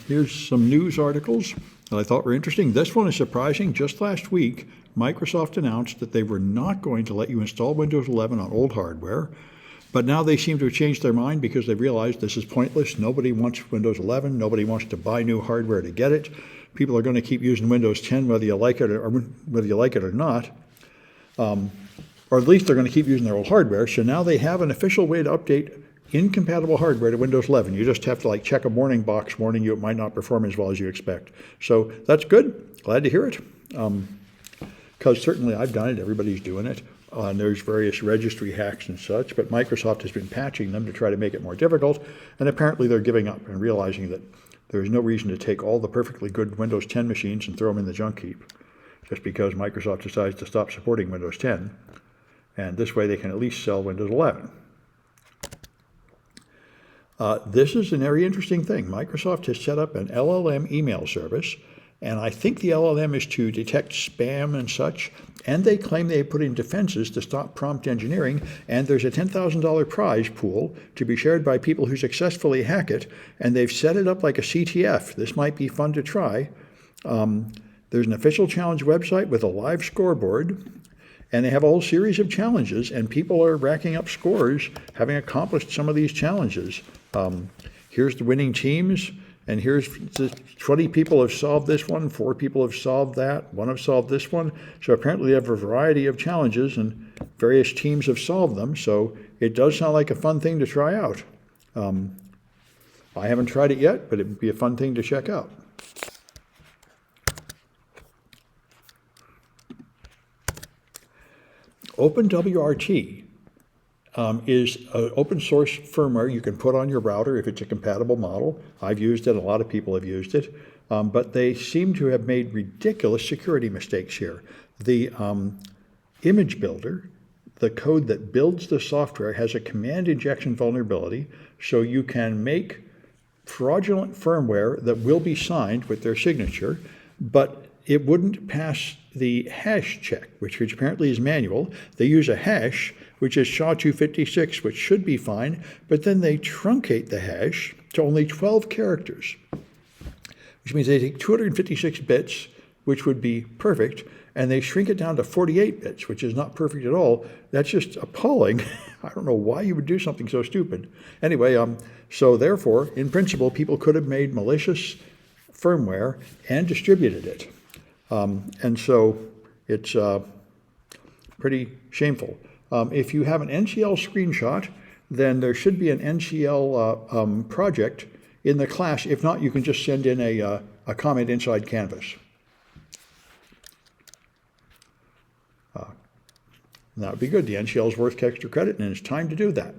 Here's some news articles that I thought were interesting. This one is surprising. Just last week, Microsoft announced that they were not going to let you install Windows 11 on old hardware, but now they seem to have changed their mind because they realized this is pointless. Nobody wants Windows 11. Nobody wants to buy new hardware to get it. People are going to keep using Windows 10 whether you like it or not. Or at least they're going to keep using their old hardware. So now they have an official way to update incompatible hardware to Windows 11. You just have to check a warning box warning you it might not perform as well as you expect. So that's good. Glad to hear it. Because certainly I've done it. Everybody's doing it. And there's various registry hacks and such, but Microsoft has been patching them to try to make it more difficult. And apparently they're giving up and realizing that there's no reason to take all the perfectly good Windows 10 machines and throw them in the junk heap just because Microsoft decides to stop supporting Windows 10. And this way they can at least sell Windows 11. This is a very interesting thing. Microsoft has set up an LLM email service, and I think the LLM is to detect spam and such, and they claim they have put in defenses to stop prompt engineering, and there's a $10,000 prize pool to be shared by people who successfully hack it, and they've set it up like a CTF. This might be fun to try. There's an official challenge website with a live scoreboard, and they have a whole series of challenges, and people are racking up scores having accomplished some of these challenges. Here's the winning teams, and here's 20 people have solved this one, 4 people have solved that, 1 have solved this one. So apparently they have a variety of challenges, and various teams have solved them, so it does sound like a fun thing to try out. I haven't tried it yet, but it would be a fun thing to check out. OpenWRT is an open source firmware you can put on your router if it's a compatible model. I've used it, a lot of people have used it, but they seem to have made ridiculous security mistakes here. The image builder, the code that builds the software, has a command injection vulnerability, so you can make fraudulent firmware that will be signed with their signature, but it wouldn't pass the hash check, which apparently is manual. They use a hash, which is SHA-256, which should be fine, but then they truncate the hash to only 12 characters, which means they take 256 bits, which would be perfect, and they shrink it down to 48 bits, which is not perfect at all. That's just appalling. I don't know why you would do something so stupid. Anyway, so therefore, in principle, people could have made malicious firmware and distributed it. And so it's pretty shameful. If you have an NCL screenshot, then there should be an NCL project in the class. If not, you can just send in a comment inside Canvas. That would be good. The NCL is worth extra credit, and it's time to do that.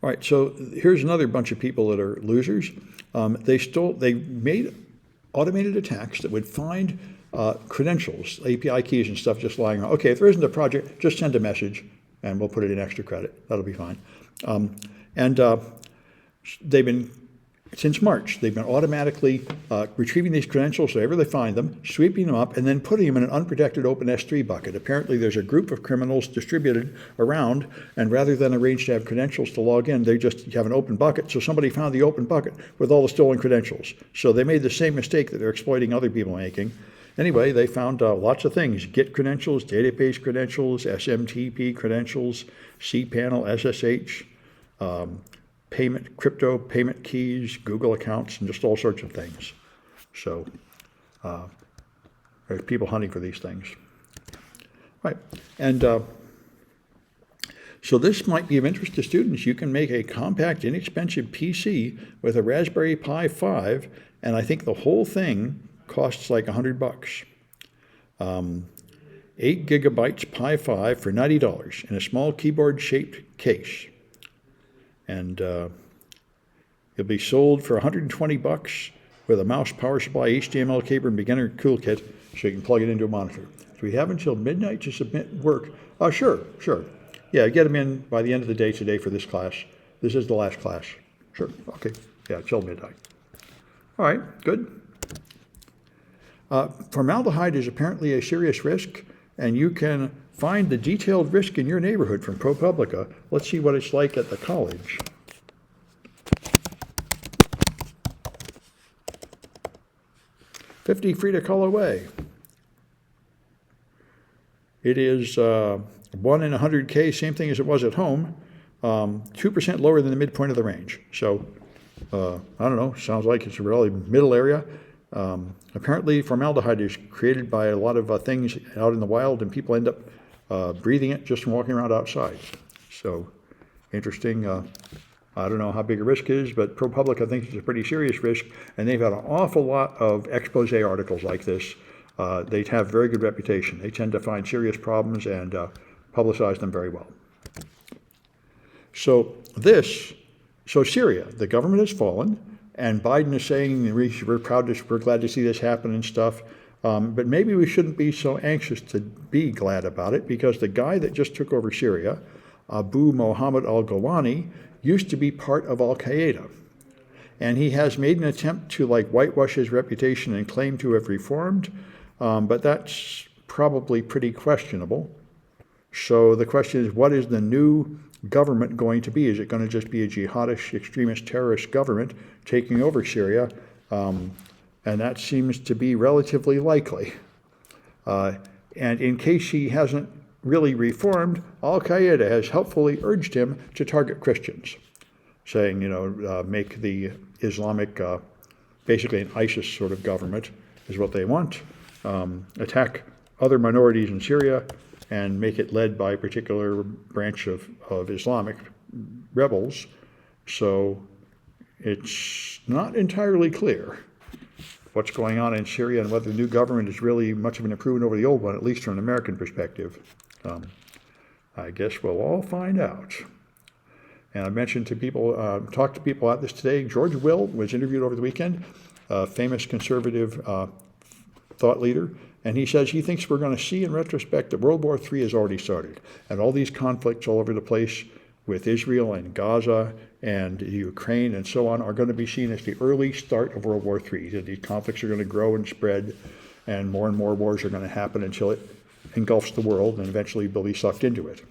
All right, so here's another bunch of people that are losers. They made automated attacks that would find credentials, API keys and stuff just lying around. Okay, if there isn't a project, just send a message and we'll put it in extra credit. That'll be fine. They've been, since March, they've been automatically retrieving these credentials wherever they find them, sweeping them up, and then putting them in an unprotected open S3 bucket. Apparently there's a group of criminals distributed around, and rather than arrange to have credentials to log in, they just have an open bucket. So somebody found the open bucket with all the stolen credentials. So they made the same mistake that they're exploiting other people making. Anyway, they found lots of things: Git credentials, database credentials, SMTP credentials, cPanel, SSH, crypto payment keys, Google accounts, and just all sorts of things. So there's people hunting for these things. Right, and so this might be of interest to students. You can make a compact, inexpensive PC with a Raspberry Pi 5, and I think the whole thing costs like $100. 8 gigabytes Pi 5 for $90 in a small keyboard-shaped case. And it'll be sold for $120 with a mouse, power supply, HDMI cable, and beginner toolkit, so you can plug it into a monitor. So we have until midnight to submit work. Sure. Yeah, get them in by the end of the day today for this class. This is the last class. Sure, okay. Yeah, till midnight. All right, good. Formaldehyde is apparently a serious risk, and you can find the detailed risk in your neighborhood from ProPublica. Let's see what it's like at the college. 50 free to call away. It is 1 in 100K, same thing as it was at home, 2% lower than the midpoint of the range. So, I don't know, sounds like it's a really middle area. Apparently, formaldehyde is created by a lot of things out in the wild, and people end up breathing it just from walking around outside. So, interesting. I don't know how big a risk is, but ProPublica thinks it's a pretty serious risk, and they've had an awful lot of expose articles like this. They have very good reputation. They tend to find serious problems and publicize them very well. So Syria, the government has fallen, and Biden is saying we're glad to see this happen and stuff. But maybe we shouldn't be so anxious to be glad about it, because the guy that just took over Syria, Abu Mohammed al-Golani, used to be part of Al-Qaeda. And he has made an attempt to whitewash his reputation and claim to have reformed, but that's probably pretty questionable. So the question is, what is the new government going to be? Is it going to just be a jihadist, extremist, terrorist government taking over Syria? And that seems to be relatively likely. And in case he hasn't really reformed, Al-Qaeda has helpfully urged him to target Christians, saying, make the Islamic, basically an ISIS sort of government is what they want, attack other minorities in Syria, and make it led by a particular branch of Islamic rebels. So it's not entirely clear what's going on in Syria and whether the new government is really much of an improvement over the old one, at least from an American perspective. I guess we'll all find out. And I mentioned to people, talked to people about this today. George Will was interviewed over the weekend, a famous conservative thought leader, and he says he thinks we're going to see in retrospect that World War III has already started, and all these conflicts all over the place with Israel and Gaza and Ukraine and so on are going to be seen as the early start of World War III. That these conflicts are going to grow and spread, and more wars are going to happen until it engulfs the world, and eventually we'll be sucked into it.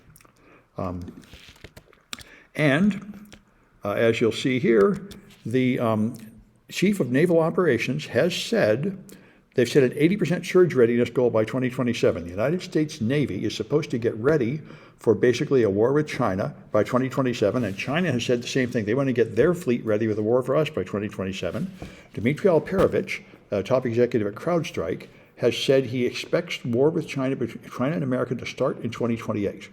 As you'll see here, the Chief of Naval Operations has said, they've set an 80% surge readiness goal by 2027. The United States Navy is supposed to get ready for basically a war with China by 2027, and China has said the same thing. They want to get their fleet ready with a war for us by 2027. Dmitry Alperovitch, top executive at CrowdStrike, has said he expects war with China and America to start in 2028.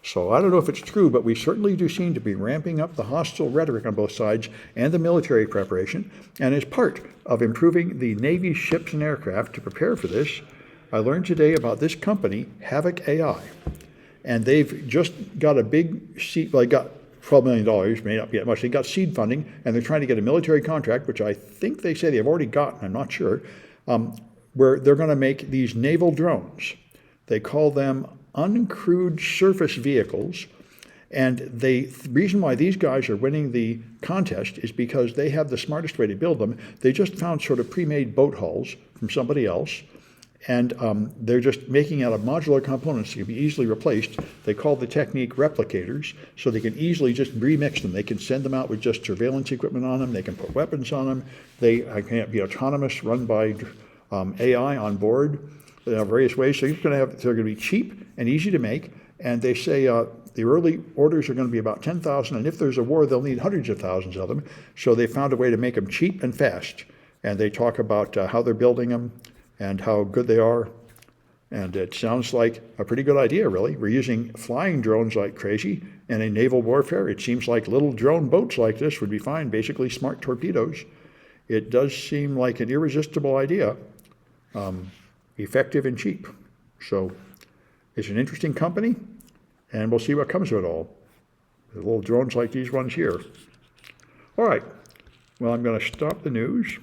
So I don't know if it's true, but we certainly do seem to be ramping up the hostile rhetoric on both sides and the military preparation. And as part of improving the Navy's ships and aircraft to prepare for this, I learned today about this company, Havoc AI. And they've just got a big seed, well, they got $12 million, may not be that much. They got seed funding, and they're trying to get a military contract, which I think they say they've already gotten, I'm not sure, where they're going to make these naval drones. They call them uncrewed surface vehicles, and the reason why these guys are winning the contest is because they have the smartest way to build them. They just found sort of pre-made boat hulls from somebody else, and they're just making out of modular components that can be easily replaced. They call the technique replicators, so they can easily just remix them. They can send them out with just surveillance equipment on them. They can put weapons on them. They can be autonomous, run by AI on board. Various ways. So they're going to be cheap and easy to make. And they say the early orders are going to be about 10,000. And if there's a war, they'll need hundreds of thousands of them. So they found a way to make them cheap and fast. And they talk about how they're building them and how good they are. And it sounds like a pretty good idea, really. We're using flying drones like crazy. And in naval warfare, it seems like little drone boats like this would be fine, basically smart torpedoes. It does seem like an irresistible idea. Effective and cheap. So it's an interesting company, and we'll see what comes of it all. The little drones like these ones here. All right. Well, I'm going to stop the news.